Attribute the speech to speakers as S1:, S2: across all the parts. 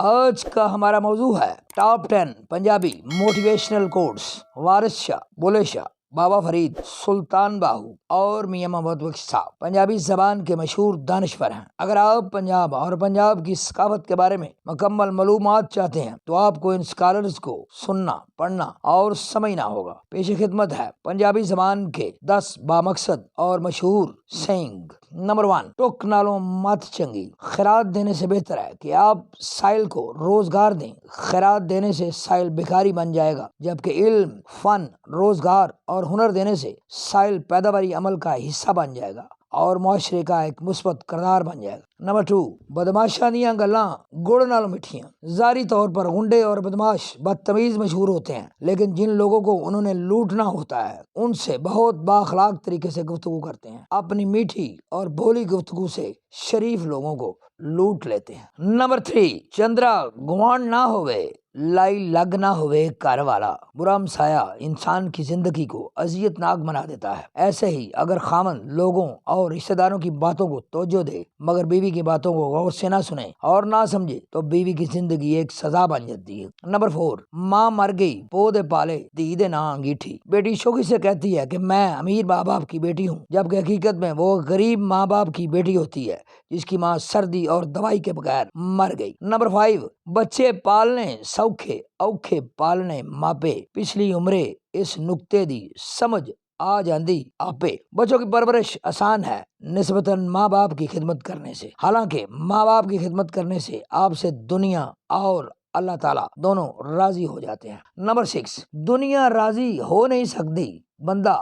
S1: آج کا ہمارا موضوع ہے ٹاپ 10 پنجابی موٹیویشنل کوٹس وارث شاہ، بلے شاہ، بابا فرید، سلطان باہو اور میاں محمد بخش صاحب پنجابی زبان کے مشہور دانشور ہیں۔ اگر آپ پنجاب اور پنجاب کی ثقافت کے بارے میں مکمل معلومات چاہتے ہیں تو آپ کو ان اسکالرز کو سننا، پڑھنا اور سمجھنا ہوگا۔ پیش خدمت ہے پنجابی زبان کے 10 بامقصد اور مشہور سینگ۔ نمبر 1، ٹک نالوں مت چنگی۔ خیرات دینے سے بہتر ہے کہ آپ سائل کو روزگار دیں۔ خیرات دینے سے سائل بھکاری بن جائے گا، جبکہ علم، فن، روزگار اور ہنر دینے سے سائل پیداواری عمل کا حصہ بن جائے گا اور معاشرے کا ایک مثبت کردار بن جائے گا۔ نمبر 2، بدماشاں دیاں گلاں گڑ نال مٹھیاں۔ ظاہری طور پر گنڈے اور بدماش بدتمیز مشہور ہوتے ہیں، لیکن جن لوگوں کو انہوں نے لوٹنا ہوتا ہے ان سے بہت بااخلاق طریقے سے گفتگو کرتے ہیں۔ اپنی میٹھی اور بھولی گفتگو سے شریف لوگوں کو لوٹ لیتے ہیں۔ نمبر 3، چندرا گوان نہ ہوئے لائی لگ نہ ہوئے گھر والا۔ برا ہمسایہ انسان کی زندگی کو اذیت ناک بنا دیتا ہے۔ ایسے ہی اگر خاوند لوگوں اور رشتہ داروں کی باتوں کو توجہ دے مگر بیوی کی باتوں کو غور سے نہ سنے اور نہ سمجھے تو بیوی کی زندگی ایک سزا بن جاتی ہے۔ نمبر 4، ماں مر گئی پو دے پالے دھی دے ناں انگیٹھی۔ بیٹی شوخی سے کہتی ہے کہ میں امیر ماں باپ کی بیٹی ہوں، جبکہ حقیقت میں وہ غریب ماں باپ کی بیٹی ہوتی ہے جس کی ماں سردی اور دوائی کے بغیر مر گئی۔ نمبر 5، بچے پالنے سوکھے اوکھے پالنے ماپے۔ پچھلی عمرے اس نکتے دی سمجھ آ جاندی آپے۔ بچوں کی پرورش آسان ہے نسبتاً ماں باپ کی خدمت کرنے سے، حالانکہ ماں باپ کی خدمت کرنے سے آپ سے دنیا اور اللہ تعالیٰ دونوں راضی ہو جاتے ہیں۔ نمبر 6، دنیا راضی ہو نہیں سکتی، بندہ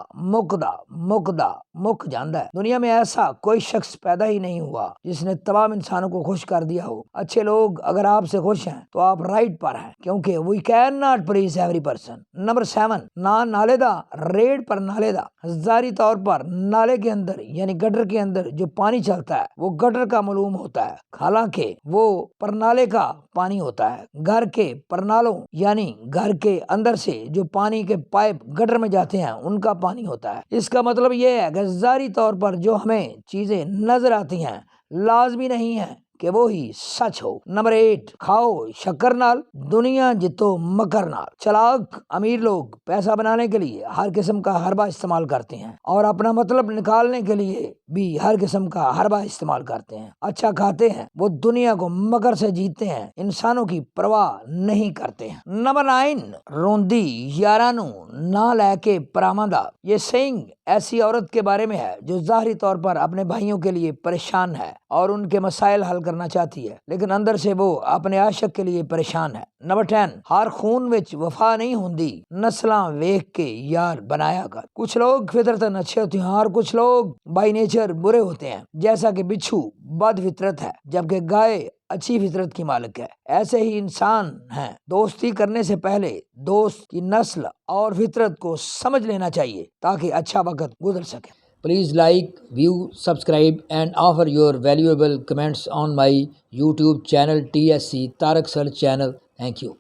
S1: مک جاندہ ہے۔ دنیا میں ایسا کوئی شخص پیدا ہی نہیں ہوا جس نے تمام انسانوں کو خوش کر دیا ہو۔ اچھے لوگ اگر آپ سے خوش ہیں تو آپ رائٹ پر ہیں، کیونکہ we cannot please every person۔ Number 7، نالے دا ریڑ پر نالے دا۔ ظاہری طور پر نالے کے اندر یعنی گٹر کے اندر جو پانی چلتا ہے وہ گٹر کا معلوم ہوتا ہے، حالانکہ وہ پرنالے کا پانی ہوتا ہے۔ گھر کے پرنالوں یعنی گھر کے اندر سے جو پانی کے پائپ گٹر میں جاتے ہیں ان کا پانی ہوتا ہے۔ اس کا مطلب یہ ہے کہ ظاہری طور پر جو ہمیں چیزیں نظر آتی ہیں لازمی نہیں ہے کہ وہی سچ ہو۔ نمبر 8، کھاؤ شکر نال دنیا جتو مکر نال۔ چلاک امیر لوگ پیسہ بنانے کے لیے ہر قسم کا حربہ استعمال کرتے ہیں اور اپنا مطلب نکالنے کے لیے بھی ہر قسم کا حربہ استعمال کرتے ہیں۔ اچھا کھاتے ہیں، وہ دنیا کو مکر سے جیتتے ہیں، انسانوں کی پرواہ نہیں کرتے ہیں۔ نمبر 9، روندی یارانو نہ لے کے پراماندہ۔ یہ سینگ ایسی عورت کے بارے میں ہے جو ظاہری طور پر اپنے بھائیوں کے لیے پریشان ہے اور ان کے مسائل حل کرنا چاہتی ہے، لیکن اندر سے وہ اپنے عاشق کے لیے پریشان ہے۔ نمبر 10، ہر خون وچ وفا نہیں ہوندی، نسلاں ویکھ کے یار بنایا کر۔ کچھ لوگ فطرتاً اچھے ہوتے ہیں اور کچھ لوگ بائی نیچر برے ہوتے ہیں، جیسا کہ بچھو بد فطرت ہے جبکہ گائے اچھی فطرت کی مالک ہے۔ ایسے ہی انسان ہیں، دوستی کرنے سے پہلے دوست کی نسل اور فطرت کو سمجھ لینا چاہیے تاکہ اچھا وقت گزر سکے۔ Please like, view, subscribe and offer your valuable comments on my YouTube channel TSC Tarak Search channel. Thank you.